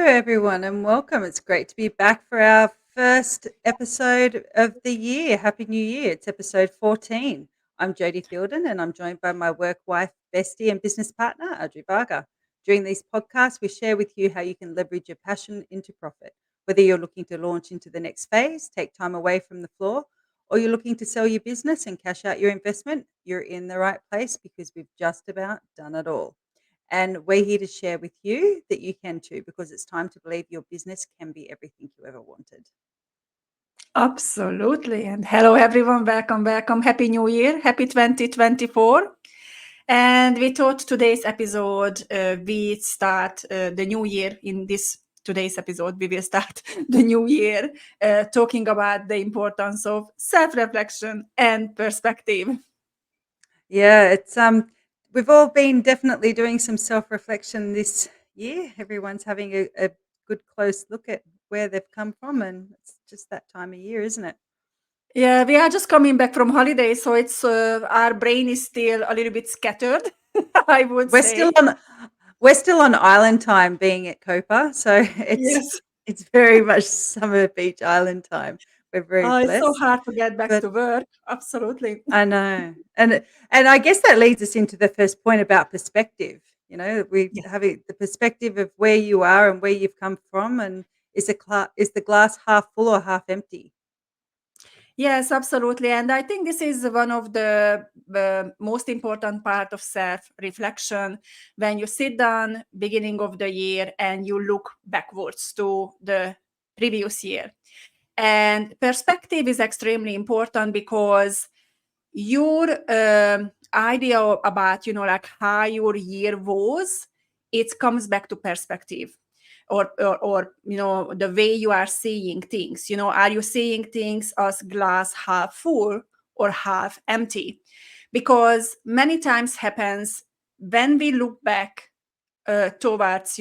everyone, and welcome. It's great to be back for our first episode of the year. Happy New Year. It's episode 14. I'm Jodie Fielden, and I'm joined by my work wife, bestie, and business partner, Adri Varga. During these podcasts, we share with you how you can leverage your passion into profit. Whether you're looking to launch into the next phase, take time away from the floor, or you're looking to sell your business and cash out your investment, you're in the right place because we've just about done it all. And we're here to share with you that you can too, because it's time to believe your business can be everything you ever wanted. Absolutely. And hello, everyone. Welcome, welcome. Happy New Year. Happy 2024. And we thought today's episode, we start the new year in this today's episode. We will start the new year talking about the importance of self-reflection and perspective. Yeah, it's we've all been definitely doing some self-reflection this year. Everyone's having a good close look at where they've come from, and it's just that time of year, isn't it? Yeah, we are just coming back from holiday, so it's our brain is still a little bit scattered, I would We're say. still on we're still on island time being at Copa, so Yes. it's very much summer beach island time. We're very Oh, it's so blessed. hard to get back But to work. Absolutely. I know. And I guess that leads us into the first point about perspective. We Yes. having the perspective of where you are and where you've come from, and is the glass half full or half empty? Yes, absolutely. And I think this is one of the most important part of self-reflection when you sit down beginning of the year and you look backwards to the previous year. And perspective is extremely important because your idea about like how your year was, it comes back to perspective, or the way you are seeing things. Are you seeing things as glass half full or half empty? Because many times happens when we look back towards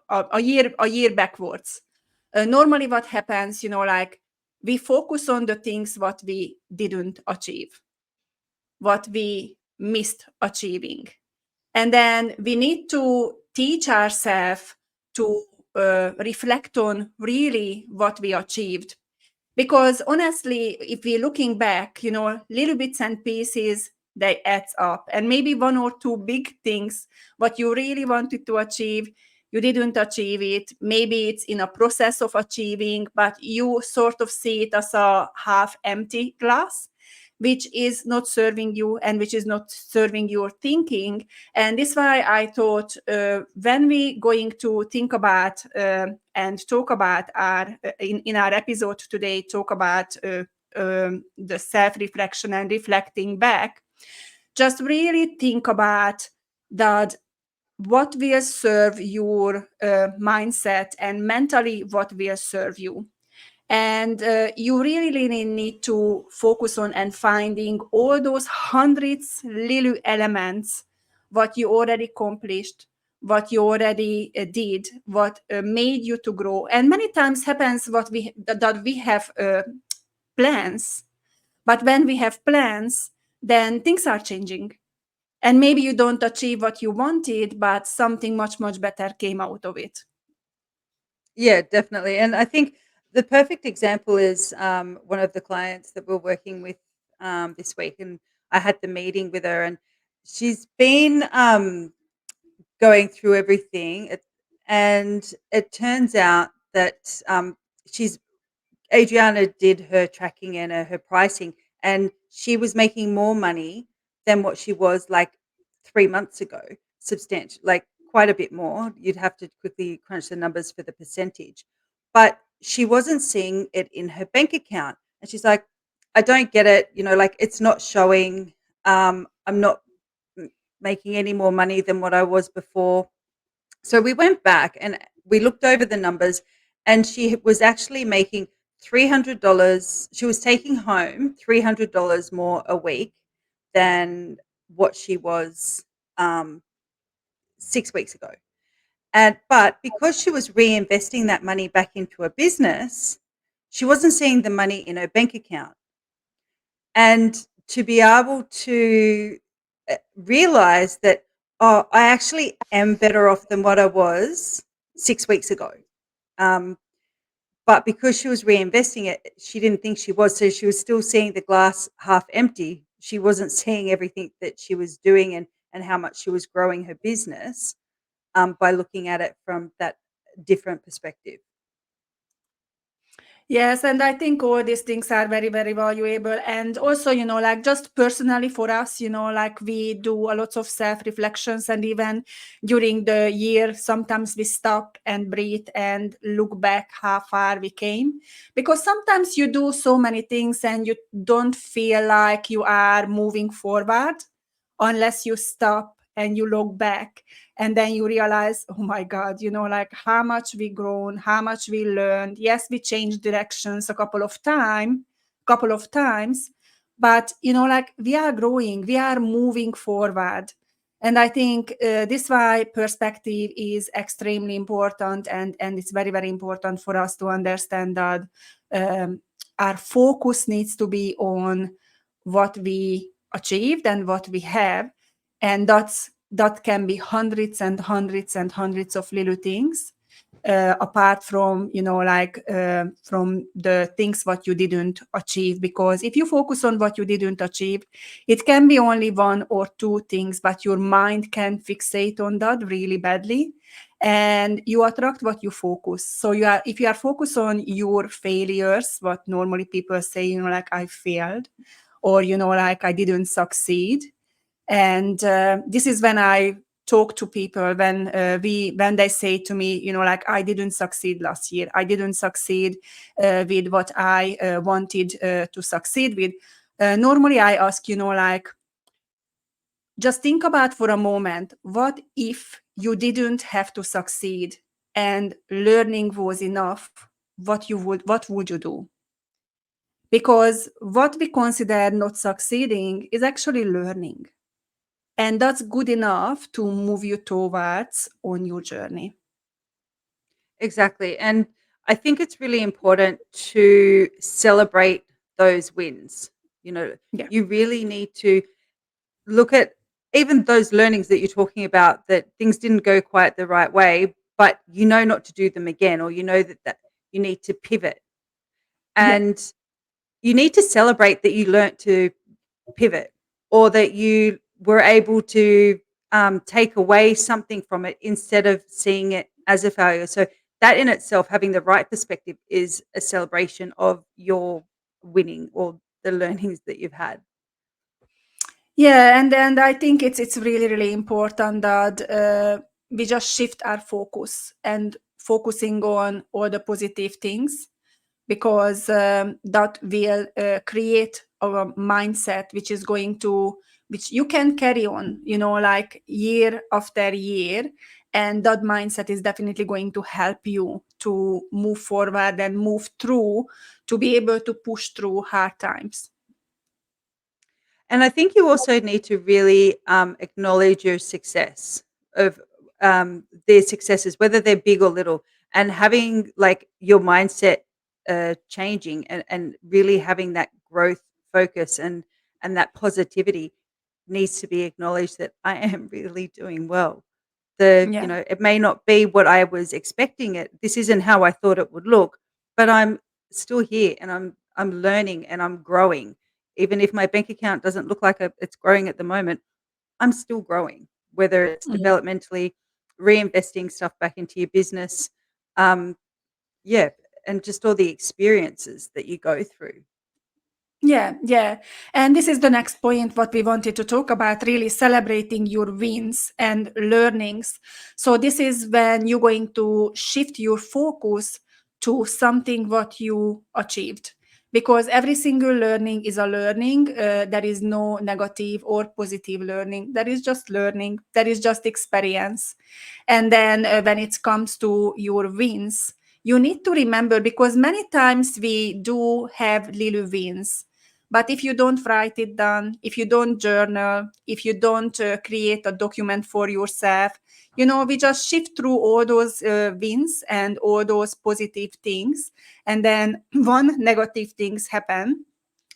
a year backwards. Normally what happens, like we focus on the things what we didn't achieve, what we missed achieving. And then we need to teach ourselves to reflect on really what we achieved. Because honestly, if we're looking back, little bits and pieces, they add up. And maybe one or two big things, what you really wanted to achieve, you didn't achieve it. Maybe it's in a process of achieving, but you sort of see it as a half empty glass, which is not serving you and which is not serving your thinking. And this is why I thought when we going to think about and talk about our in our episode today, talk about the self-reflection and reflecting back, just really think about that what will serve your mindset and mentally what will serve you. And you really need to focus on and finding all those hundreds little elements what you already accomplished, what you already did, what made you to grow. And many times happens that we have plans, but when we have plans, then things are changing, and maybe you don't achieve what you wanted, but something much better came out of it. Yeah, definitely. And I think the perfect example is one of the clients that we're working with this week, and I had the meeting with her, and she's been going through everything, and it turns out that she's Adriana did her tracking and her pricing, and she was making more money than what she was like 3 months ago. Substantial, like quite a bit more. You'd have to quickly crunch the numbers for the percentage, but she wasn't seeing it in her bank account, and she's like, "I don't get it. Like it's not showing. I'm not making any more money than what I was before." So we went back and we looked over the numbers, and she was actually making $300. She was taking home $300 more a week than what she was 6 weeks ago. But because she was reinvesting that money back into a business, she wasn't seeing the money in her bank account. And to be able to realize that, oh, I actually am better off than what I was 6 weeks ago. Um, but because she was reinvesting it, she didn't think she was. So she was still seeing the glass half empty. She wasn't seeing everything that she was doing and how much she was growing her business by looking at it from that different perspective. Yes, and I think all these things are very, very valuable. And also, like just personally for us, like we do a lot of self-reflections, and even during the year, sometimes we stop and breathe and look back how far we came. Because sometimes you do so many things and you don't feel like you are moving forward unless you stop and you look back, and then you realize, oh my god, like how much we grown, how much we learned. Yes, we changed directions a couple of times, but like we are growing, we are moving forward. And I think this why perspective is extremely important, and it's very, very important for us to understand that um, our focus needs to be on what we achieved and what we have, and that can be hundreds and hundreds and hundreds of little things, apart from from the things what you didn't achieve. Because if you focus on what you didn't achieve, it can be only one or two things, but your mind can fixate on that really badly, and you attract what you focus. So if you are focused on your failures, what normally people say, like I failed, or like I didn't succeed. And this is when I talk to people, when they say to me, like I didn't succeed last year, I didn't succeed with what I wanted to succeed with. Normally I ask, like, just think about for a moment, what if you didn't have to succeed and learning was enough? What would you do? Because what we consider not succeeding is actually learning, and that's good enough to move you towards on your journey. Exactly. And I think it's really important to celebrate those wins. You know, Yeah. you really need to look at even those learnings that you're talking about, that things didn't go quite the right way, but you know not to do them again, or you know that you need to pivot. Yeah. And you need to celebrate that you learnt to pivot, or that you were able to take away something from it instead of seeing it as a failure. So that in itself, having the right perspective, is a celebration of your winning or the learnings that you've had. Yeah, and I think it's really, really important that we just shift our focus and focusing on all the positive things, because that will create a mindset which you can carry on, like year after year. And that mindset is definitely going to help you to move forward and move through, to be able to push through hard times. And I think you also need to really acknowledge your success of their successes, whether they're big or little, and having like your mindset changing, and really having that growth focus and that positivity needs to be acknowledged, that I am really doing well. Yeah. It may not be what I was expecting it. This isn't how I thought it would look, but I'm still here, and I'm learning and I'm growing. Even if my bank account doesn't look like it's growing at the moment, I'm still growing, whether it's Mhm. developmentally, reinvesting stuff back into your business. Um, yeah, and just all the experiences that you go through. Yeah, yeah. And this is the next point what we wanted to talk about, really celebrating your wins and learnings. So this is when you're going to shift your focus to something what you achieved. Because every single learning is a learning. There is no negative or positive learning. There is just learning. There is just experience. And then when it comes to your wins, you need to remember, because many times we do have little wins, but if you don't write it down, if you don't journal, if you don't create a document for yourself, we just shift through all those wins and all those positive things, and then one negative things happen,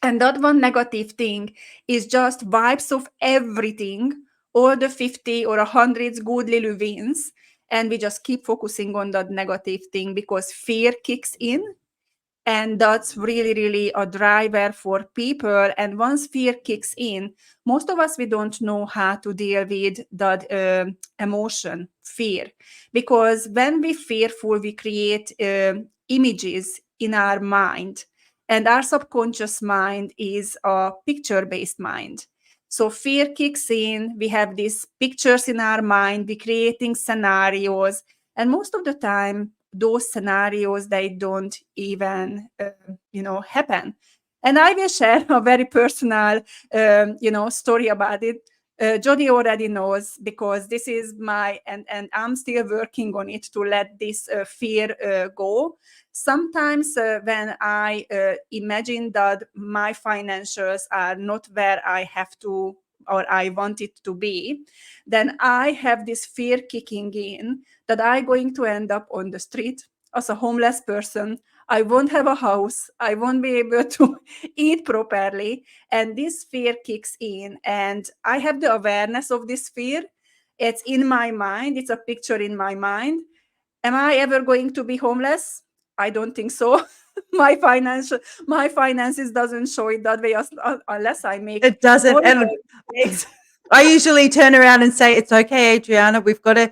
and that one negative thing is just vibes of everything, all the 50 or 100 good little wins, and we just keep focusing on that negative thing because fear kicks in, and that's really really a driver for people. And once fear kicks in, most of us, we don't know how to deal with that emotion, fear, because when we fearful, we create images in our mind, and our subconscious mind is a picture based mind. So fear kicks in, we have these pictures in our mind, we creating scenarios, and most of the time those scenarios, they don't even happen. And I will share a very personal story about it. Jodie already knows, because this is my, and I'm still working on it to let this fear go. Sometimes when I imagine that my financials are not where I have to or I want it to be, then I have this fear kicking in that I'm going to end up on the street as a homeless person. I won't have a house. I won't be able to eat properly. And this fear kicks in. And I have the awareness of this fear. It's in my mind. It's a picture in my mind. Am I ever going to be homeless? I don't think so. My finances doesn't show it that way, unless I make It doesn't. horrible And mistakes. I usually turn around and say, "It's okay, Adriana. We've got a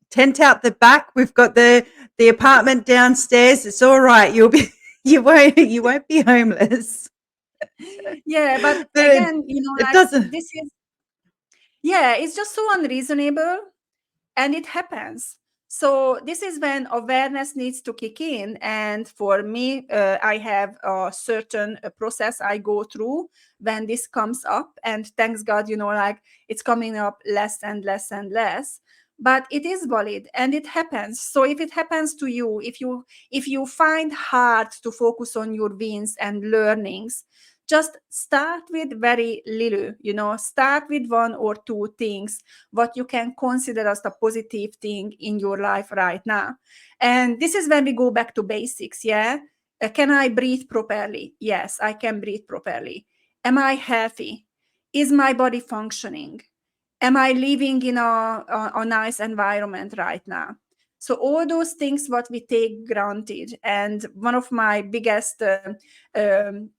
tent out the back. We've got the apartment downstairs. It's all right. You'll be you won't be homeless." Yeah, but But again, it like doesn't. this is, yeah, it's just so unreasonable, and it happens. So this is when awareness needs to kick in. And for me, I have a certain process I go through when this comes up, and thanks God, like it's coming up less and less and less. But it is valid and it happens. So if it happens to you, if you find hard to focus on your wins and learnings, just start with very little, start with one or two things what you can consider as the positive thing in your life right now. And this is when we go back to basics. Yeah. Can I breathe properly? Yes, I can breathe properly. Am I healthy? Is my body functioning? Am I living in a nice environment right now? So all those things what we take granted. And one of my biggest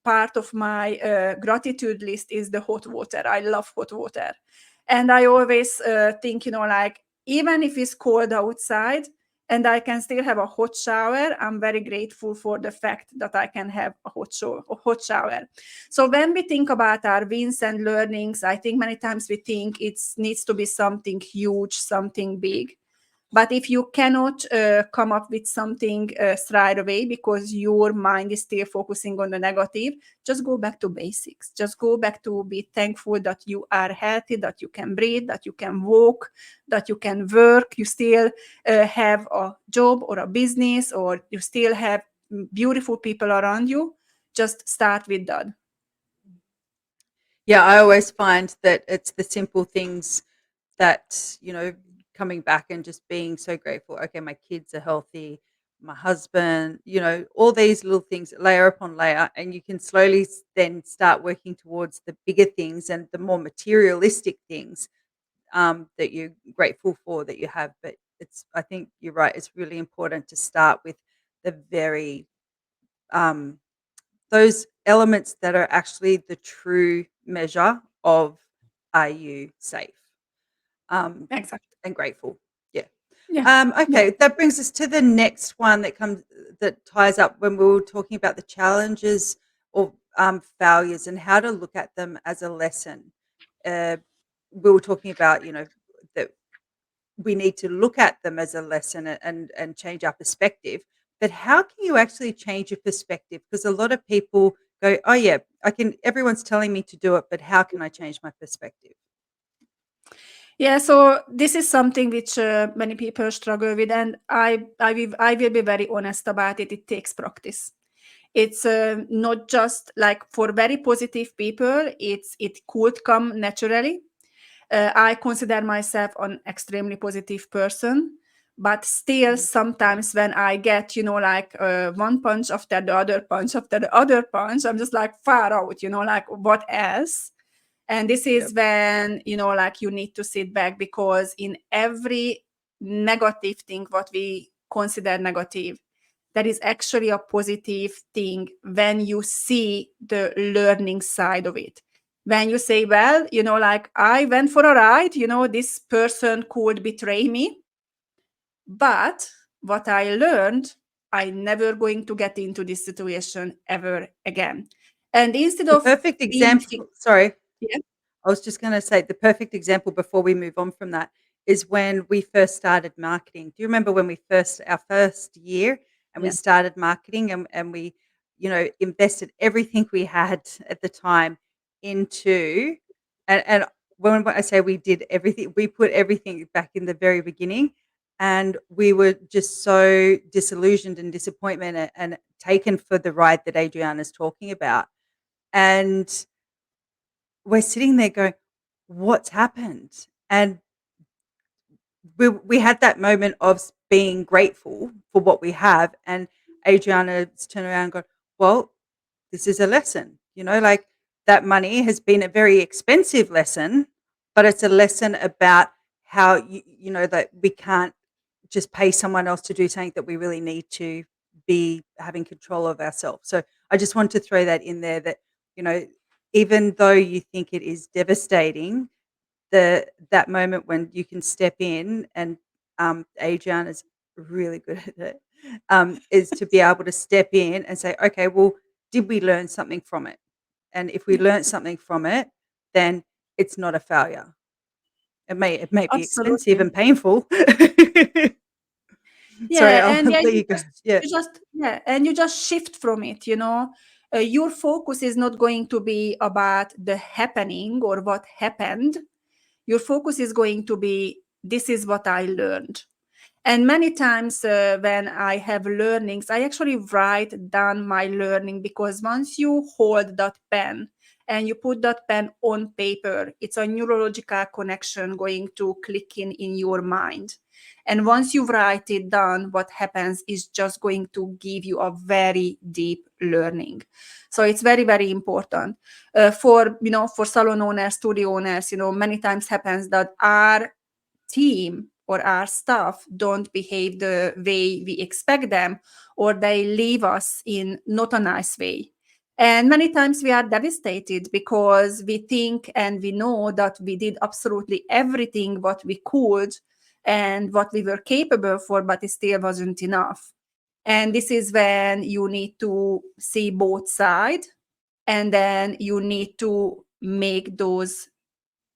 part of my gratitude list is the hot water. I love hot water. And I always think, like, even if it's cold outside and I can still have a hot shower, I'm very grateful for the fact that I can have a hot shower. So when we think about our wins and learnings, I think many times we think it needs to be something huge, something big. But if you cannot come up with something straight away because your mind is still focusing on the negative, just go back to basics. Just go back to be thankful that you are healthy, that you can breathe, that you can walk, that you can work, you still have a job or a business, or you still have beautiful people around you. Just start with that. Yeah, I always find that it's the simple things that, coming back and just being so grateful. Okay, my kids are healthy, my husband, all these little things, layer upon layer, and you can slowly then start working towards the bigger things and the more materialistic things that you're grateful for that you have. But I think you're right. It's really important to start with the very um, those elements that are actually the true measure of, are you safe um, Exactly. and grateful. Yeah. Yeah. Yeah. Okay, that brings us to the next one that ties up when we were talking about the challenges or failures and how to look at them as a lesson. Uh, we were talking about, that we need to look at them as a lesson and change our perspective. But how can you actually change your perspective? Because a lot of people go, "Oh yeah, I can." Everyone's telling me to do it, but how can I change my perspective? Yeah, so this is something which many people struggle with, and I will be very honest about it. It takes practice. It's not just like for very positive people. It could come naturally. I consider myself an extremely positive person, but still Mhm. sometimes when I get, like one punch after the other punch after the other punch, I'm just like far out, like what else? And this Yep. is when, like you need to sit back, because in every negative thing what we consider negative. That is actually a positive thing when you see the learning side of it. When you say, well, like I went for a ride, this person could betray me, but what I learned, I never going to get into this situation ever again. And instead The of perfect being, example, sorry, yeah, I was just going to say the perfect example before we move on from that is when we first started marketing. Do you remember when our first year and we yeah, started marketing and we, invested everything we had at the time into, and when I say we did everything, we put everything back in the very beginning, and we were just so disillusioned and disappointment and taken for the ride that Adriana's talking about. And we're sitting there going, "What's happened?" And we had that moment of being grateful for what we have, and Adriana's turned around and gone, "Well, this is a lesson." Like, that money has been a very expensive lesson, but it's a lesson about how that we can't just pay someone else to do something that we really need to be having control of ourselves. So I just want to throw that in there, that you know even though you think it is devastating, that moment when you can step in and Adrian is really good at it, is to be able to step in and say, okay, well, did we learn something from it? And if we learned something from it, then it's not a failure. It may be expensive absolutely. and painful. Sorry, Yeah, I'll and let you go. Yeah. you just shift from it, your focus is not going to be about the happening or what happened. Your focus is going to be, this is what I learned. And many times when I have learnings, I actually write down my learning, because once you hold that pen and you put that pen on paper, it's a neurological connection going to click in your mind. And once you write it down, what happens is just going to give you a very deep learning. So it's very, very important for salon owners, studio owners. Many times happens that our team or our staff don't behave the way we expect them, or they leave us in not a nice way. And many times we are devastated because we think and we know that we did absolutely everything what we could and what we were capable for, but it still wasn't enough. And this is when you need to see both sides, and then you need to make those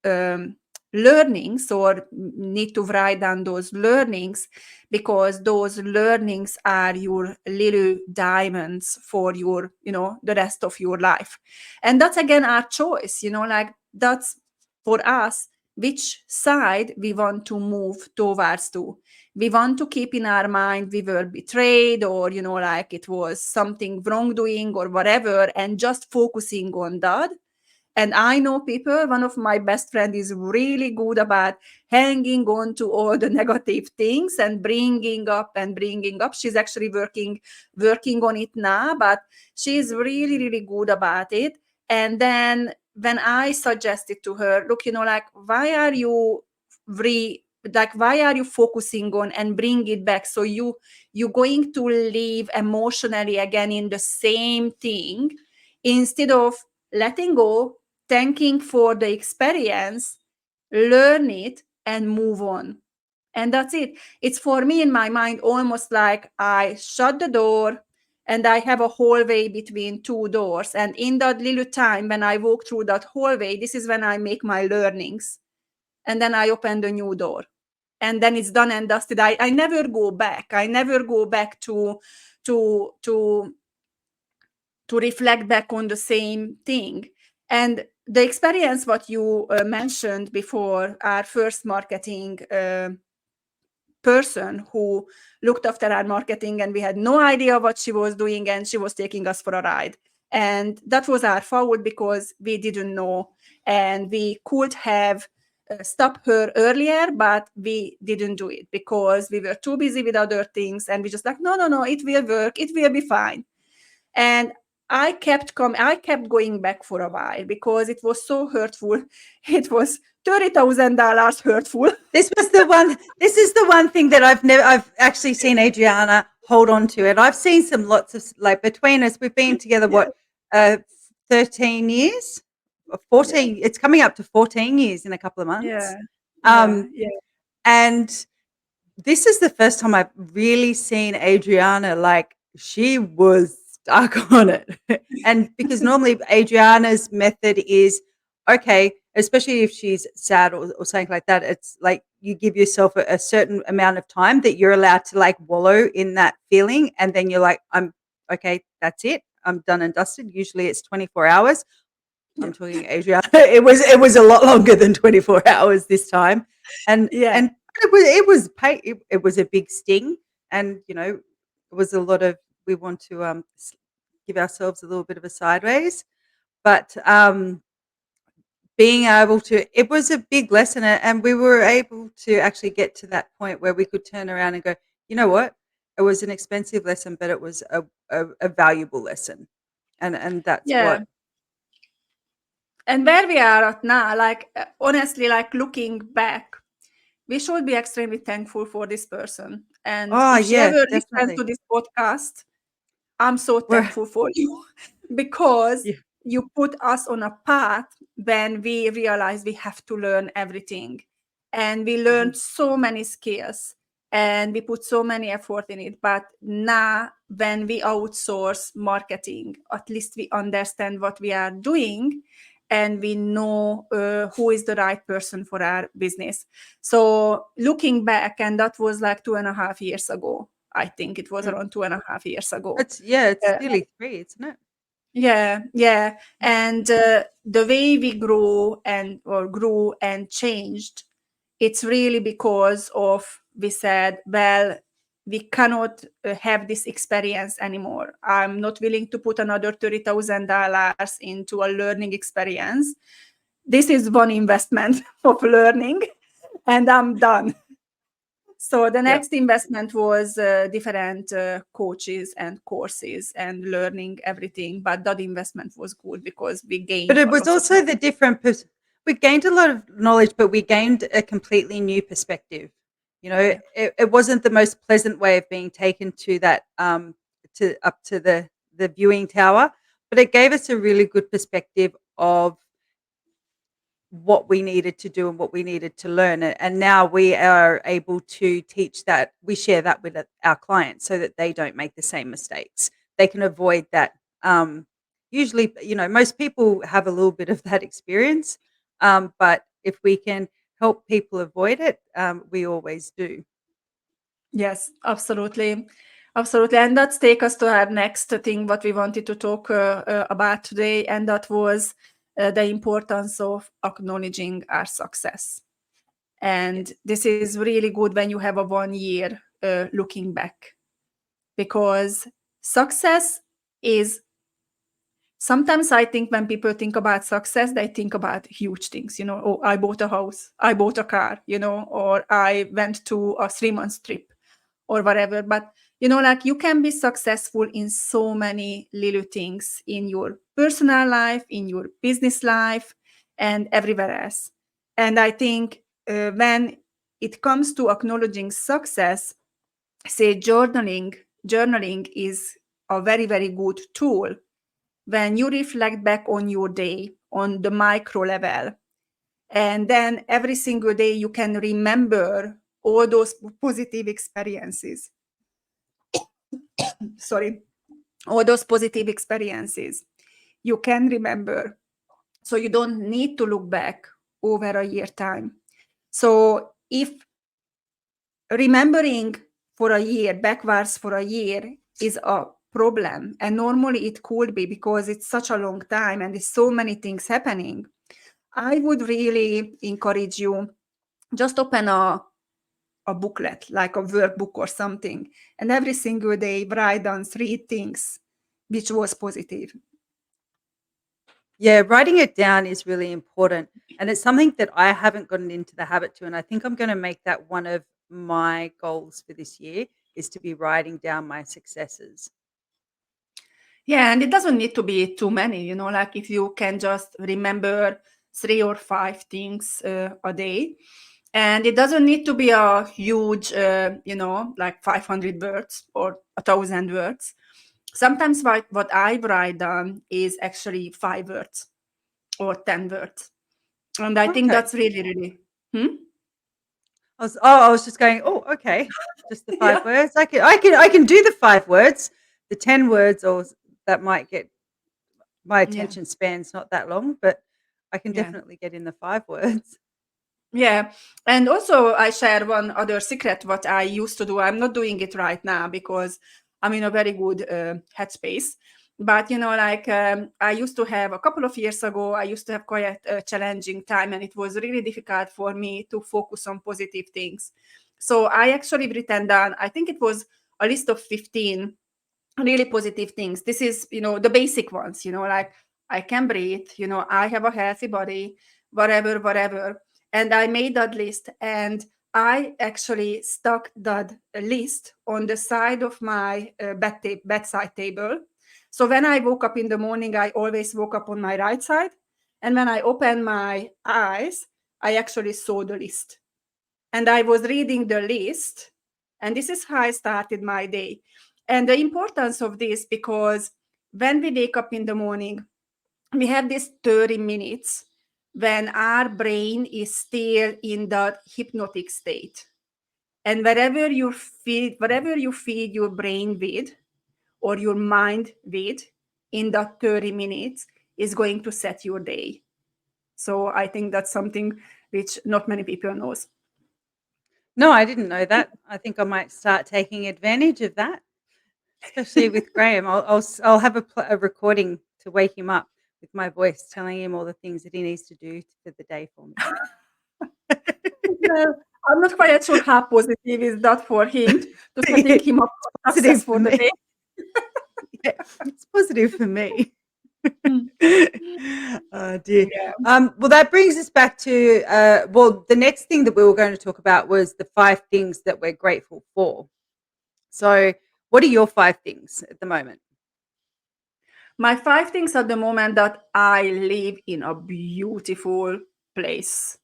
um, learnings, or need to write down those learnings, because those learnings are your little diamonds for your the rest of your life. And that's again our choice, like that's for us which side we want to move towards to. We want to keep in our mind we were betrayed, or like it was something wrongdoing or whatever, and just focusing on that. And I know people, one of my best friend is really good about hanging on to all the negative things and bringing up and bringing up. She's actually working on it now, but she's really, really good about it. And then when I suggested to her, look, like, why are you why are you focusing on and bring it back? So you're going to live emotionally again in the same thing, instead of letting go, thanking for the experience, learn it, and move on. And that's it. It's for me in my mind almost like I shut the door and I have a hallway between two doors. And in that little time when I walk through that hallway, this is when I make my learnings. And then I open the new door. And then it's done and dusted. I never go back. I never go back to to to reflect back on the same thing. And the experience what you mentioned before, our first marketing person who looked after our marketing, and we had no idea what she was doing, and she was taking us for a ride. And that was our fault because we didn't know, and we could have stopped her earlier, but we didn't do it because we were too busy with other things, and we just like, no, no, no, it will work, it will be fine. And I kept going back for a while because it was so hurtful. It was $30,000 hurtful. This is the one thing that I've actually seen Adriana hold on to it. I've seen some lots of, like, between us, we've been together, Yeah, what, 13 years? Or yeah, 14, it's coming up to 14 years in a couple of yeah, months. yeah, Um, yeah, and this is the first time I've really seen Adriana, like, she was stuck on it. And because normally Adriana's method is, okay, especially if she's sad or something like that, it's like you give yourself a certain amount of time that you're allowed to, like, wallow in that feeling. And then you're like, I'm okay, that's it. I'm done and dusted. Usually it's 24 hours. yeah, I'm talking Adriana. It was a lot longer than 24 hours this time. And yeah, and it was a big sting, and it was a lot of, we want to give ourselves a little bit of a sideways, but being able to, it was a big lesson, and we were able to actually get to that point where we could turn around and go, you know what, it was an expensive lesson, but it was a valuable lesson, and that's yeah. what. And where we are at now, like, honestly, like, looking back, we should be extremely thankful for this person. And Oh if she yeah, ever listens definitely. to this podcast, I'm so We're thankful for you because yeah. you put us on a path when we realized we have to learn everything. And we Mhm. learned so many skills and we put so many effort in it. But now, when we outsource marketing, at least we understand what we are doing and we know who is the right person for our business. So, looking back, and that was like 2.5 years ago. I think it was Mm. around 2.5 years ago. It's Uh, nearly 3, isn't it? yeah, yeah. Mm. And the way we grew and changed, it's really because of, we said, well, we cannot have this experience anymore. I'm not willing to put another $30,000 into a learning experience. This is one investment of learning, and I'm done. So the Yep. next investment was different coaches and courses and learning everything. But that investment was good because we But gained it a was lot of also the knowledge. different we gained a lot of knowledge, but we gained a completely new perspective. Yeah. It wasn't the most pleasant way of being taken to that, to up to the viewing tower, but it gave us a really good perspective of what we needed to do and what we needed to learn. And now we are able to teach that, we share that with our clients so that they don't make the same mistakes. They can avoid that. Usually, most people have a little bit of that experience, but if we can help people avoid it, we always do. Yes, absolutely. Absolutely. And that's take us to our next thing, what we wanted to talk about today. And that was the importance of acknowledging our success. And Yes. this is really good when you have a 1 year looking back, because success is, sometimes I think when people think about success, they think about huge things, oh, I bought a house, I bought a car, or I went to a 3 month trip or whatever. But, like, you can be successful in so many little things in your personal life, in your business life, and everywhere else. And I think when it comes to acknowledging success, say journaling is a very, very good tool when you reflect back on your day on the micro level. And then every single day you can remember all those positive experiences. Sorry, all those positive experiences you can remember. So you don't need to look back over a year time. So if remembering for a year, backwards for a year, is a problem, and normally it could be because it's such a long time and there's so many things happening, I would really encourage you, just open a booklet, like a workbook or something, and every single day write down 3 things which was positive. Yeah, writing it down is really important, and it's something that I haven't gotten into the habit to, and I think I'm gonna make that one of my goals for this year, is to be writing down my successes. Yeah, and it doesn't need to be too many, like if you can just remember 3 or 5 things a day. And it doesn't need to be a huge, like 500 words or 1,000 words. Sometimes what I write down is actually 5 words or 10 words. And I think Okay. that's really, really. Hmm? I was just going, oh, okay. Just the Yeah. 5 words. I can do the 5 words. The 10 words, or that might get my Yeah. attention span's not that long, but I can Yeah. definitely get in the 5 words. Yeah. And also I share one other secret what I used to do. I'm not doing it right now because I'm in a very good headspace. But like I used to have a couple of years ago, I used to have quite a challenging time, and it was really difficult for me to focus on positive things. So I actually written down, I think it was a list of 15 really positive things. This is, the basic ones, like I can breathe, I have a healthy body, whatever, whatever. And I made that list, and I actually stuck that list on the side of my bedside table. So when I woke up in the morning, I always woke up on my right side. And when I opened my eyes, I actually saw the list. And I was reading the list, and this is how I started my day. And the importance of this, because when we wake up in the morning, we have this 30 minutes when our brain is still in that hypnotic state. And whatever you feed your brain with or your mind with in that 30 minutes is going to set your day. So I think that's something which not many people knows. No, I didn't know that. I think I might start taking advantage of that, especially with Graham. I'll have a recording to wake him up with my voice telling him all the things that he needs to do for the day for me. Well, I'm not quite sure how positive is that for him to setting It's him up for success positive for for the me. day. Yeah, it's positive for me. Mm. Oh dear. Yeah. Well, that brings us back to the next thing that we were going to talk about was the 5 things that we're grateful for. So, what are your 5 things at the moment? My 5 things at the moment that I live in a beautiful place.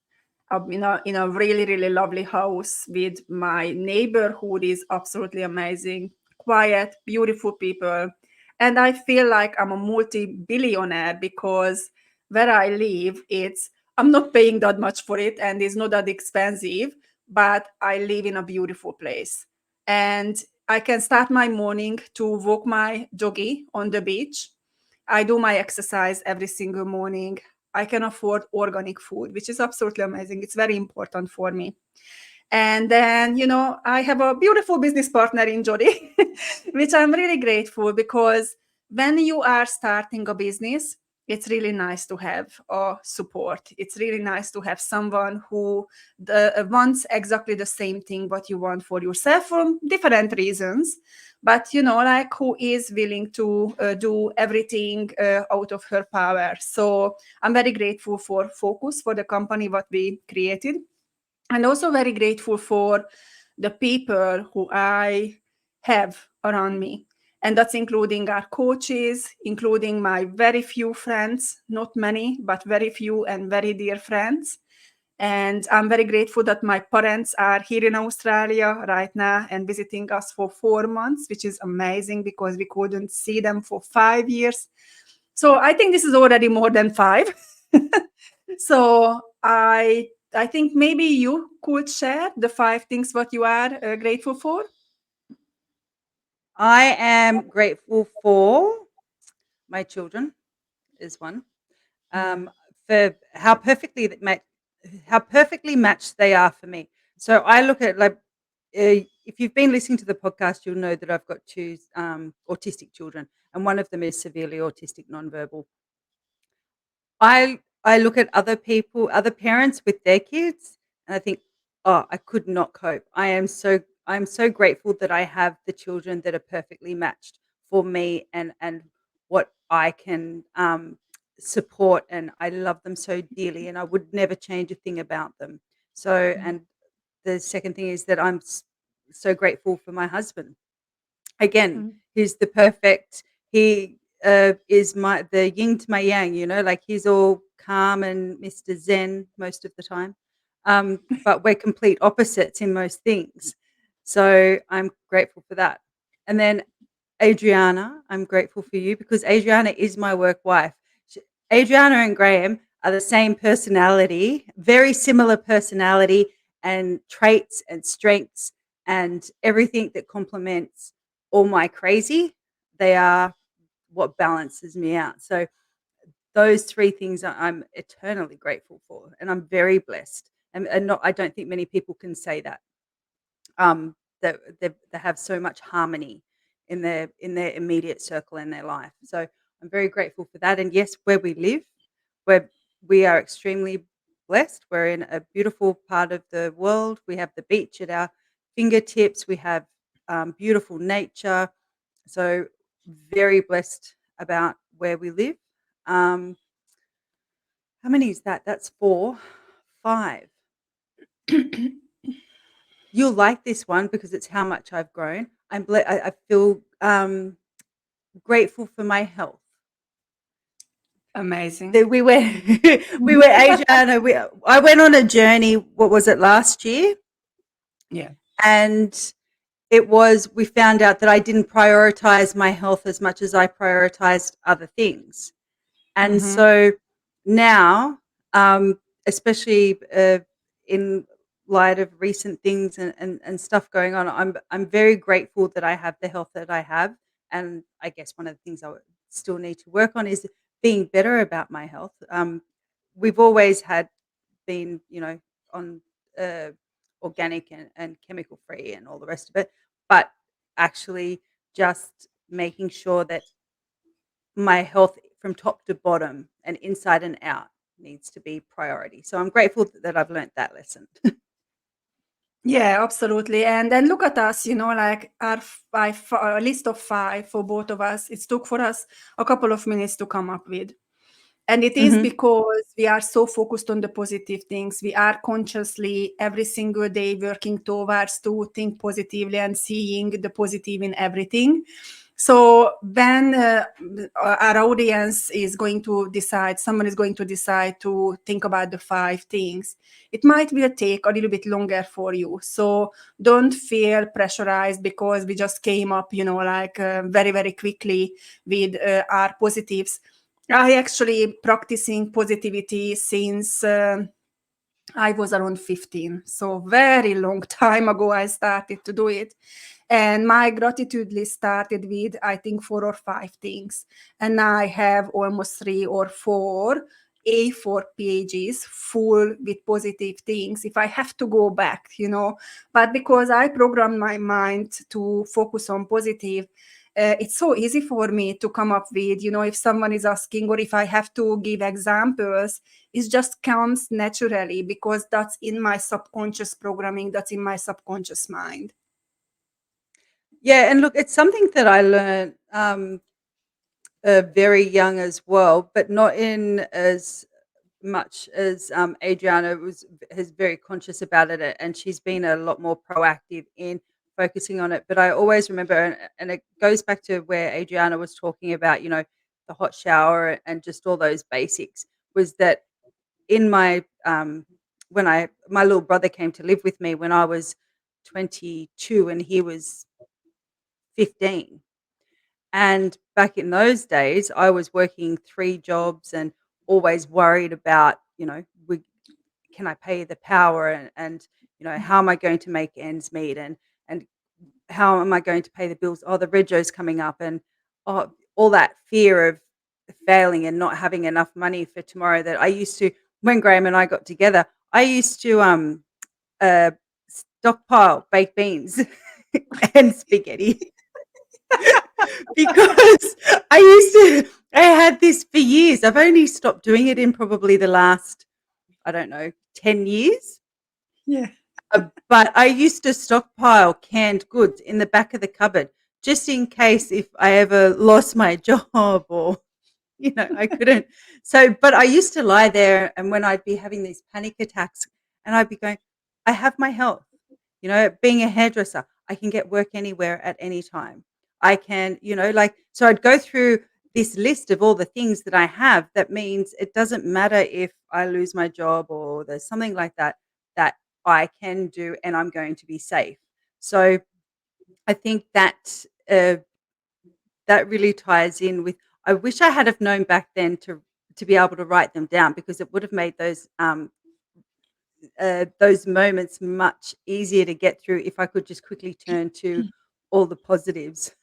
In a really, really lovely house with my neighborhood is absolutely amazing. Quiet, beautiful people. And I feel like I'm a multi-billionaire because where I live, I'm not paying that much for it and it's not that expensive, but I live in a beautiful place. And I can start my morning to walk my doggy on the beach. I do my exercise every single morning. I can afford organic food, which is absolutely amazing. It's very important for me. And then, I have a beautiful business partner in Jodie, which I'm really grateful because when you are starting a business, it's really nice to have support. It's really nice to have someone who wants exactly the same thing what you want for yourself for different reasons, but like who is willing to do everything out of her power. So I'm very grateful for Focus, for the company what we created, and also very grateful for the people who I have around me. And that's including our coaches, including my very few friends, not many, but very few and very dear friends. And I'm very grateful that my parents are here in Australia right now and visiting us for 4 months, which is amazing because we couldn't see them for 5 years. So I think this is already more than 5. So I think maybe you could share the 5 things what you are grateful for. I am grateful for my children is one. Yeah. Um, for how perfectly matched they are for me. So I look at like if you've been listening to the podcast, you'll know that I've got 2 autistic children, and one of them is severely autistic nonverbal. I look at other parents with their kids, and I think, oh, I could not cope. I'm so grateful that I have the children that are perfectly matched for me and what I can support, and I love them so dearly, and I would never change a thing about them. So, Mm, and the second thing is that so grateful for my husband. Again, mm, he's the perfect he is the yin to my yang, like he's all calm and Mr. Zen most of the time. But we're complete opposites in most things. So I'm grateful for that. And then Adriana, I'm grateful for you because Adriana is my work wife. Adriana and Graham are the same personality, very similar personality and traits and strengths and everything that complements all my crazy. They are what balances me out. So those three things I'm eternally grateful for, and I'm very blessed. And not, I don't think many people can say that. That they have so much harmony in their immediate circle in their life. So I'm very grateful for that. And yes, where we live, where we are extremely blessed. We're in a beautiful part of the world. We have the beach at our fingertips. We have beautiful nature. So very blessed about where we live. Um, how many is that? That's 4, 5. You'll like this one because it's how much I've grown. I feel grateful for my health. Amazing. That we went, we were Adriana. I went on a journey. What was it, last year? Yeah. And we found out that I didn't prioritize my health as much as I prioritized other things. And Mhm. so now, especially in light of recent things and stuff going on, I'm very grateful that I have the health that I have. And I guess one of the things I would still need to work on is being better about my health. We've always been, on uh, organic and chemical free and all the rest of it, but actually just making sure that my health from top to bottom and inside and out needs to be priority. So I'm grateful that I've learnt that lesson. Yeah, absolutely. And then look at us, like our list of 5 for both of us. It took for us a couple of minutes to come up with. And it is Mhm. because we are so focused on the positive things. We are consciously every single day working towards to think positively and seeing the positive in everything. So when our audience is going to decide, someone is going to decide to think about the 5 things, it might will take a little bit longer for you. So don't feel pressurized because we just came up, like very, very quickly with our positives. I actually practicing positivity since I was around 15. So very long time ago I started to do it. And my gratitude list started with, I think, 4 or 5 things. And now I have almost 3 or 4 A4 pages full with positive things if I have to go back, But because I programmed my mind to focus on positive, it's so easy for me to come up with, if someone is asking or if I have to give examples, it just comes naturally because that's in my subconscious programming, that's in my subconscious mind. Yeah, and look, it's something that I learned very young as well, but not in as much as Adriana is very conscious about it, and she's been a lot more proactive in focusing on it. But I always remember, and it goes back to where Adriana was talking about, the hot shower and just all those basics. Was that in my when my little brother came to live with me when I was 22 and he was 15. And back in those days, I was working 3 jobs and always worried about, can I pay the power and how am I going to make ends meet and how am I going to pay the bills? Oh, the rego's coming up and all that fear of failing and not having enough money for tomorrow that I used to when Graham and I got together, I used to uh stockpile baked beans and spaghetti. Because I had this for years. I've only stopped doing it in probably the last, I don't know, 10 years. Yeah. But I used to stockpile canned goods in the back of the cupboard just in case if I ever lost my job or, I couldn't. So, but I used to lie there and when I'd be having these panic attacks and I'd be going, I have my health. Being a hairdresser, I can get work anywhere at any time. I can, so I'd go through this list of all the things that I have, that means it doesn't matter if I lose my job or there's something like that, that I can do and I'm going to be safe. So I think that that really ties in with, I wish I had have known back then to be able to write them down, because it would have made those moments much easier to get through if I could just quickly turn to all the positives.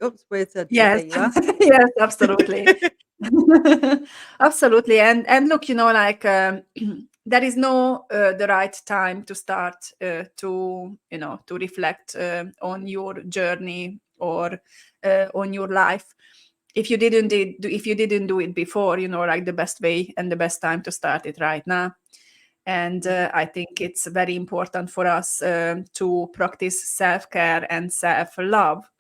Oops, where's Adri? Yes, There you are. yes, absolutely. Absolutely. And look, like there is no the right time to start to reflect on your journey or on your life. If you didn't do it before, like the best way and the best time to start it right now. And Mhm. I think it's very important for us to practice self-care and self-love,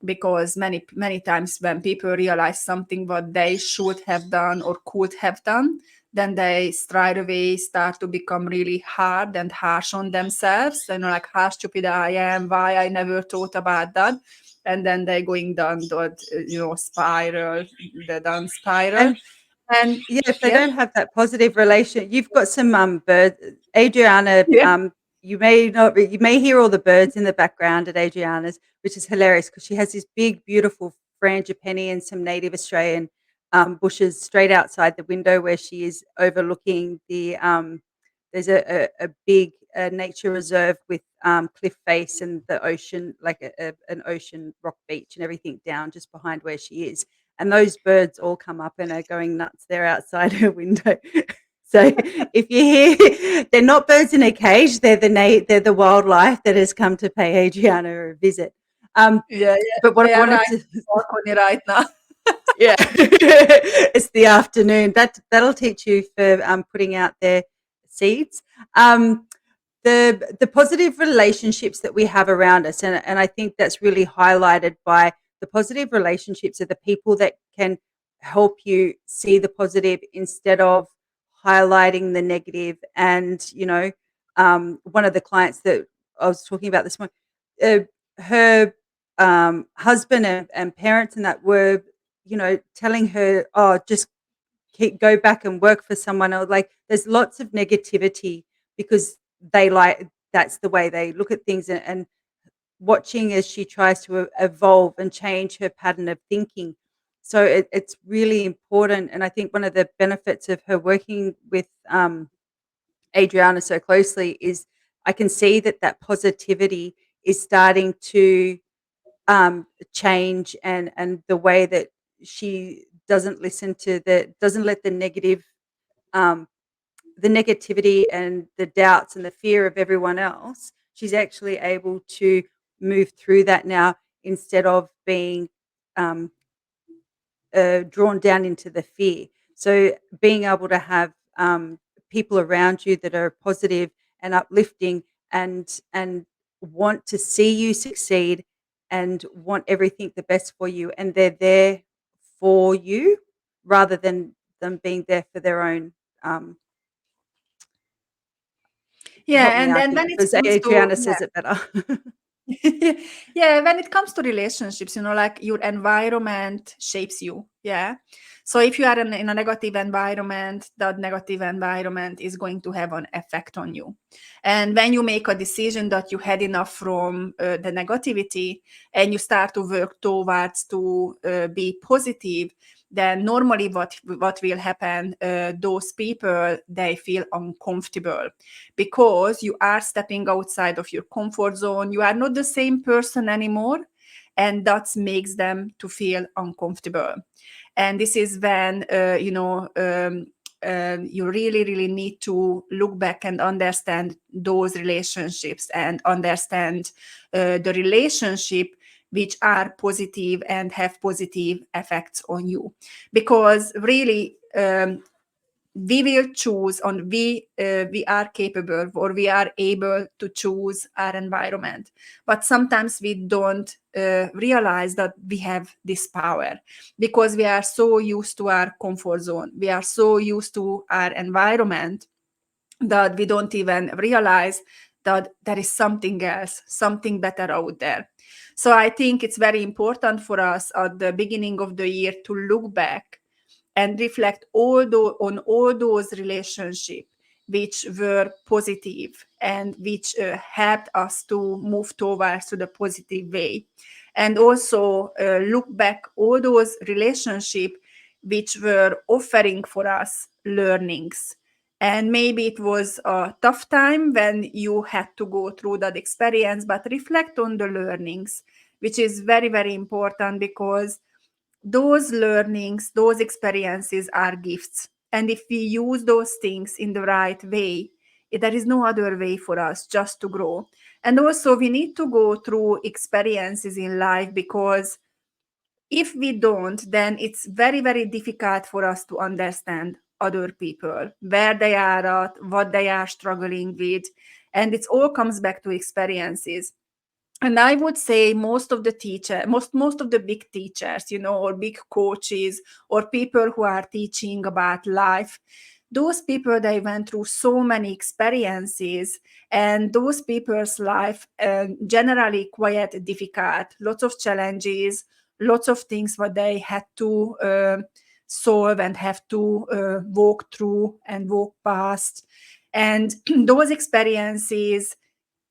because many times when people realize something what they should have done or could have done, then they straight away start to become really hard and harsh on themselves, like how stupid I am, why I never thought about that. And then they're going down that spiral, the down spiral. And And yeah, if they yeah. don't have that positive relation, you've got some birds. Adriana, Yeah. you may not, you may hear all the birds in the background at Adriana's, which is hilarious because she has this big, beautiful frangipani and some native Australian bushes straight outside the window where she is, overlooking the. There's a big nature reserve with cliff face and the ocean, like an ocean rock beach and everything down just behind where she is. And those birds all come up and are going nuts. They're outside her window. So if you hear, they're not birds in a cage. They're the wildlife that has come to pay Adriana a visit. Yeah, yeah, But what they I are wanted right to, balcony right now. yeah, it's the afternoon. That'll teach you for putting out their seeds. Um, the positive relationships that we have around us, and I think that's really highlighted by the positive relationships are the people that can help you see the positive instead of highlighting the negative. And one of the clients that I was talking about this morning, uh, her husband and parents and that were telling her, oh, just go back and work for someone else. Like, there's lots of negativity because they like, that's the way they look at things. And watching as she tries to evolve and change her pattern of thinking. So it's really important. And I think one of the benefits of her working with Adriana so closely is I can see that positivity is starting to change, and the way that she doesn't let um, the negativity and the doubts and the fear of everyone else. She's actually able to move through that now instead of being um, drawn down into the fear. So being able to have people around you that are positive and uplifting, and want to see you succeed and want everything the best for you, and they're there for you rather than them being there for their own. Um, Help Yeah, me and out then here when it because comes to Adriana says it better. yeah, when it comes to relationships, like your environment shapes you. Yeah. So if you are in a negative environment, that negative environment is going to have an effect on you. And when you make a decision that you had enough from the negativity, and you start to work towards to be positive, then normally what will happen, those people, they feel uncomfortable, because you are stepping outside of your comfort zone. You are not the same person anymore, and that makes them to feel uncomfortable. And this is when you really need to look back and understand those relationships, and understand the relationship which are positive and have positive effects on you. Because really, we will choose, and we are capable, or we are able to choose our environment. But sometimes we don't realize that we have this power, because we are so used to our comfort zone, we are so used to our environment, that we don't even realize that there is something else, something better out there. So I think it's very important for us at the beginning of the year to look back and reflect on all those relationships which were positive and which helped us to move towards to the positive way, and also look back all those relationships which were offering for us learnings. And maybe it was a tough time when you had to go through that experience, but reflect on the learnings, which is very, very important, because those learnings, those experiences are gifts. And if we use those things in the right way, there is no other way for us just to grow. And also, we need to go through experiences in life, because if we don't, then it's very, very difficult for us to understand other people, where they are at, what they are struggling with. And it all comes back to experiences. And I would say most of the big teachers, or big coaches, or people who are teaching about life, those people, they went through so many experiences, and those people's life generally quite difficult, lots of challenges, lots of things what they had to solve and have to walk through and walk past. And those experiences,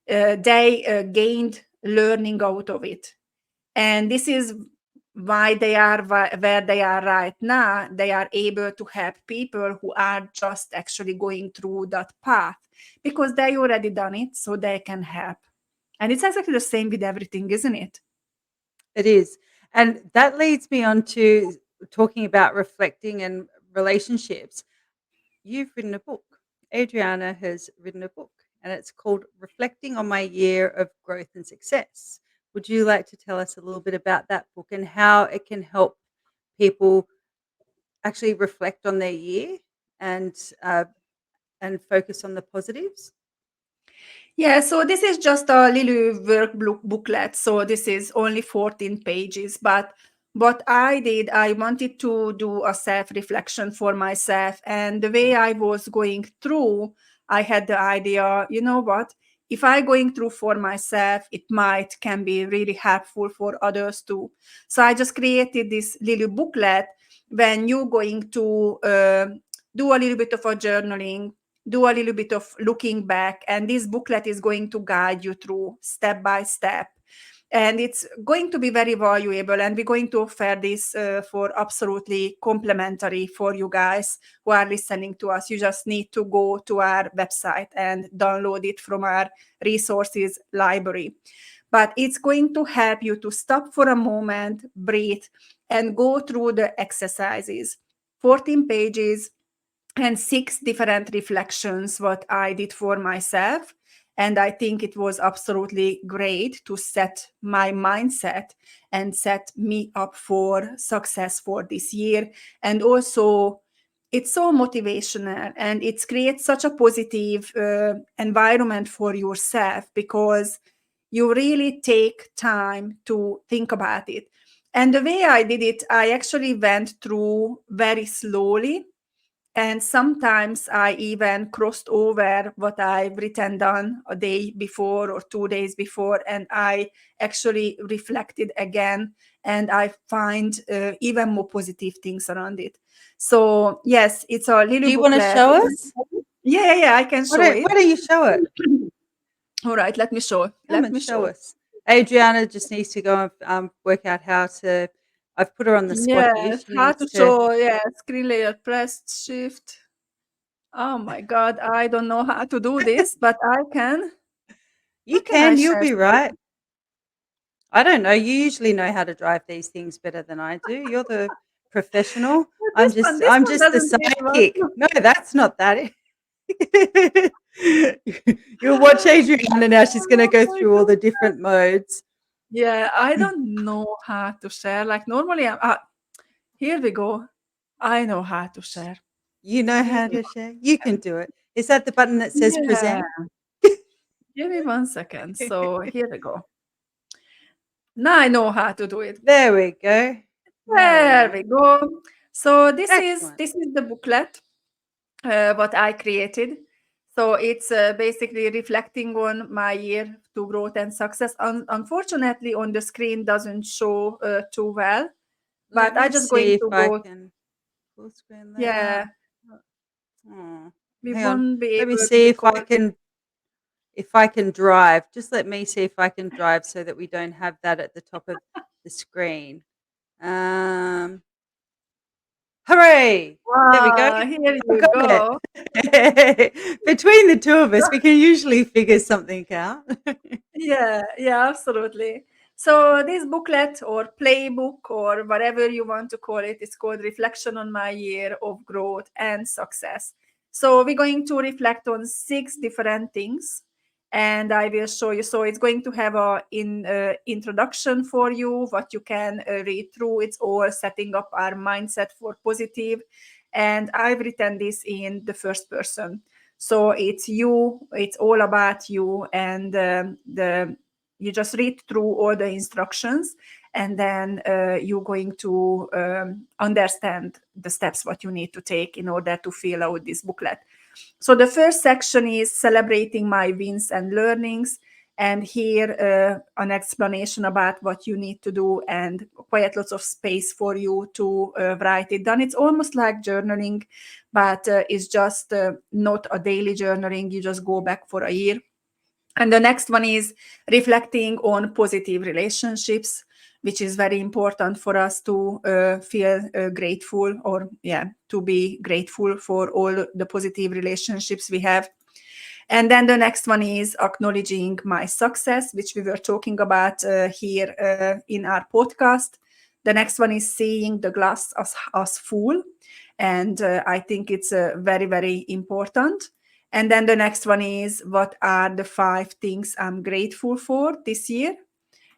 they gained learning out of it. And this is why they are where they are right now. They are able to help people who are just actually going through that path, because they already done it, so they can help. And it's exactly the same with everything, isn't it? It is. And that leads me on to talking about reflecting and relationships. You've written a book. Adriana has written a book, and it's called Reflecting on My Year of Growth and Success. Would you like to tell us a little bit about that book and how it can help people actually reflect on their year and uh, and focus on the positives? Yeah, so this is just a little workbook booklet. So this is only 14 pages. But what I did, I wanted to do a self reflection for myself. And the way I was going through, I had the idea, you know what? If I going through for myself, it might can be really helpful for others too. So I just created this little booklet. When you're going to do a little bit of a journaling, do a little bit of looking back, and this booklet is going to guide you through step by step, and it's going to be very valuable. And we're going to offer this for absolutely complimentary for you guys who are listening to us. You just need to go to our website and download it from our resources library. But it's going to help you to stop for a moment, breathe, and go through the exercises. 14 pages and 6 different reflections what I did for myself. And I think it was absolutely great to set my mindset and set me up for success for this year. And also, it's so motivational, and it creates such a positive environment for yourself, because you really take time to think about it. And the way I did it, I actually went through very slowly, and sometimes I even crossed over what I've written down a day before or 2 days before, and I actually reflected again, and I find even more positive things around it. So yes, it's a Do little you want to booklet. show us? Yeah, yeah, yeah, I can Why show don't, it. why don't you show it? All right, let me show. Come Let and me show show. us. Adriana just needs to go and work out how to. I've put her on the spot here. Yes, She how needs to to. show. Yeah, screen layer, press shift. Oh my God, I don't know how to do this, but I can. You How can I can. You'll share be right. screen? I don't know. You usually know how to drive these things better than I do. You're the professional. But I'm this I'm one just the doesn't really work. sidekick. No, that's not that. You'll watch Adriana now. She's going to Oh go my through all the God. different modes. Yeah, I don't know how to share. Like normally, here we go. I know how to share. You know Give how me to share. You can do it. Is that the button that says Yeah, present? give me 1 second. So here we go. Now I know how to do it. There we go. Now we There know. we go. So this is Excellent. this is the booklet what I created. So it's basically reflecting on my year to growth and success. Unfortunately, on the screen doesn't show too well, Let but I'm me just going see if to I go. can full screen that. Yeah, Oh, we hang on. won't be Let me able to see because if I can drive. Just let me see if I can drive so that we don't have that at the top of the screen. Um, Hooray! There we go. here I've you got it. go. Between the two of us, we can usually figure something out. Yeah, absolutely. So this booklet or playbook or whatever you want to call it is called Reflection on My Year of Growth and Success. So we're going to reflect on 6 different things and I will show you. So it's going to have a introduction for you, what you can read through. It's all setting up our mindset for positive. And I've written this in the first person. So it's you, it's all about you, and the you just read through all the instructions, and then you're going to understand the steps what you need to take in order to fill out this booklet. So the first section is celebrating my wins and learnings. And here, an explanation about what you need to do and quite lots of space for you to write it down. It's almost like journaling, but it's just not a daily journaling. You just go back for a year. And the next one is reflecting on positive relationships, which is very important for us to feel grateful, or yeah, to be grateful for all the positive relationships we have. And then the next one is acknowledging my success, which we were talking about here in our podcast. The next one is seeing the glass as full. And I think it's very, very important. And then the next one is what are the 5 things I'm grateful for this year?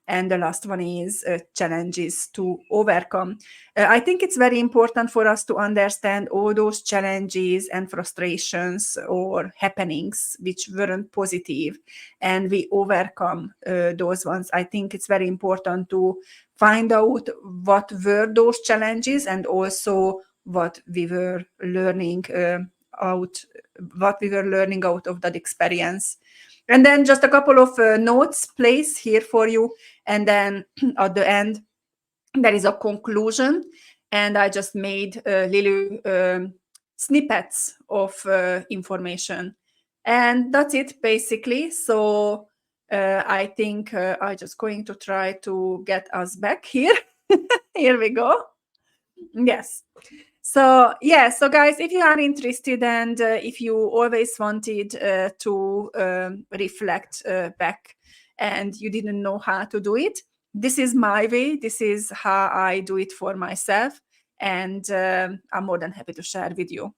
And the last one is challenges to overcome. I think it's very important for us to understand all those challenges and frustrations or happenings which weren't positive, and we overcome those ones. I think it's very important to find out what were those challenges and also what we were learning out what we were learning out of that experience. And then just a couple of notes placed here for you. And then at the end, there is a conclusion. And I just made little snippets of information. And that's it, basically. So I think I'm just going to try to get us back here. Here we go. Yes. So yeah, so guys, if you are interested and if you always wanted to reflect back and you didn't know how to do it, this is my way. This is how I do it for myself, and I'm more than happy to share with you.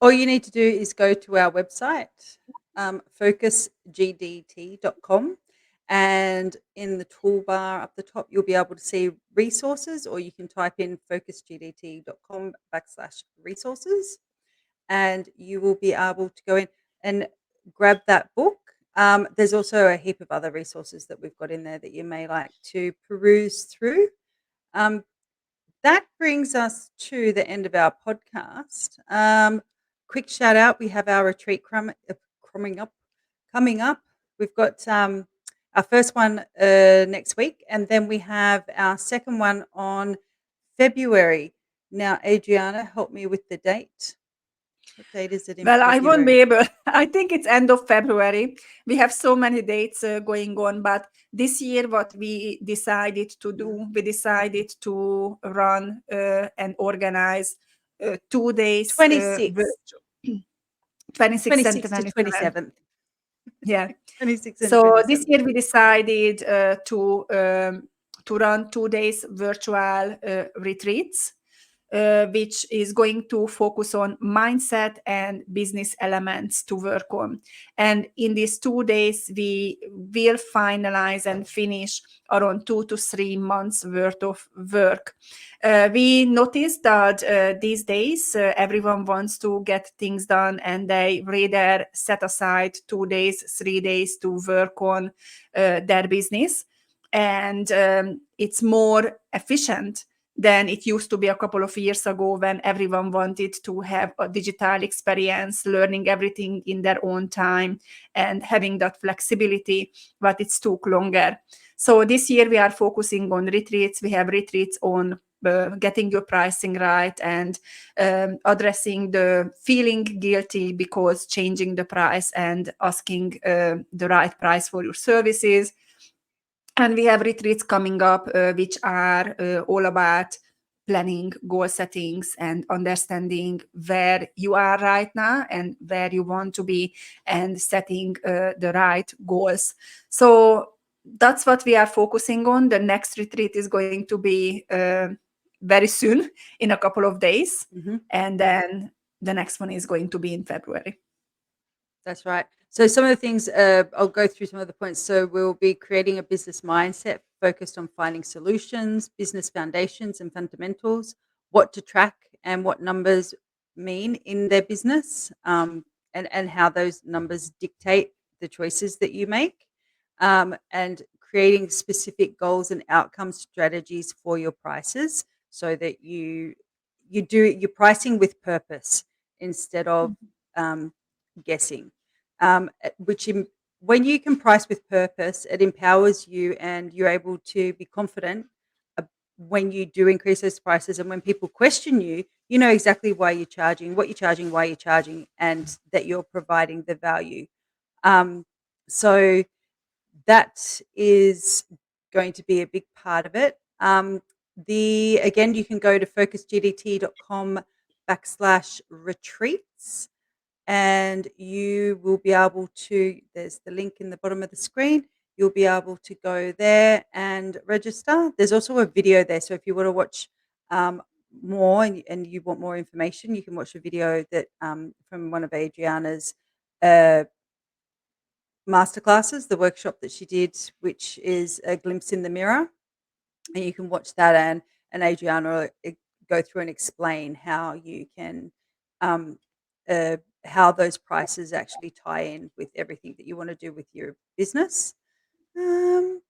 All you need to do is go to our website, focusgdt.com, and in the toolbar up the top, you'll be able to see resources, or you can type in focusgdt.com/resources, and you will be able to go in and grab that book. There's also a heap of other resources that we've got in there that you may like to peruse through. That brings us to the end of our podcast. Quick shout out: we have our retreat coming up. We've got our first one next week, and then we have our second one on February. Now, Adriana, help me with the date. What date is it in Well, I won't be February? able. I think it's end of February. We have so many dates going on, but this year, what we decided to do, we decided to run and organize 2 days, 26th, 26th and 26th to 27th. 27th. Yeah. 26th and So this 27th. year we decided to run 2 days virtual retreats, which is going to focus on mindset and business elements to work on. And in these 2 days, we will finalize and finish around 2 to 3 months worth of work. We noticed that these days everyone wants to get things done, and they rather set aside 2 days, 3 days to work on their business. And it's more efficient than it used to be a couple of years ago, when everyone wanted to have a digital experience, learning everything in their own time and having that flexibility, but it took longer. So this year we are focusing on retreats. We have retreats on getting your pricing right, and addressing the feeling guilty because changing the price and asking the right price for your services. And we have retreats coming up, which are all about planning, goal settings, and understanding where you are right now and where you want to be, and setting the right goals. So that's what we are focusing on. The next retreat is going to be very soon, in a couple of days. Mhm. And then the next one is going to be in February. That's right. So some of the things, I'll go through some of the points. So we'll be creating a business mindset focused on finding solutions, business foundations and fundamentals, what to track and what numbers mean in their business, and how those numbers dictate the choices that you make, and creating specific goals and outcome strategies for your prices so that you're pricing with purpose instead of guessing, which when you can price with purpose, it empowers you and you're able to be confident when you do increase those prices. And when people question you, you know exactly why you're charging, what you're charging, why you're charging, and that you're providing the value. So that is going to be a big part of it. The Again, you can go to focusgdt.com/retreats, and you will be able to, there's the link in the bottom of the screen. You'll be able to go there and register. There's also a video there. So if you want to watch more, and you want more information, you can watch a video that from one of Adriana's uh, masterclasses, the workshop that she did, which is a glimpse in the mirror. And you can watch that, and Adriana will go through and explain how you can um, how those prices actually tie in with everything that you want to do with your business.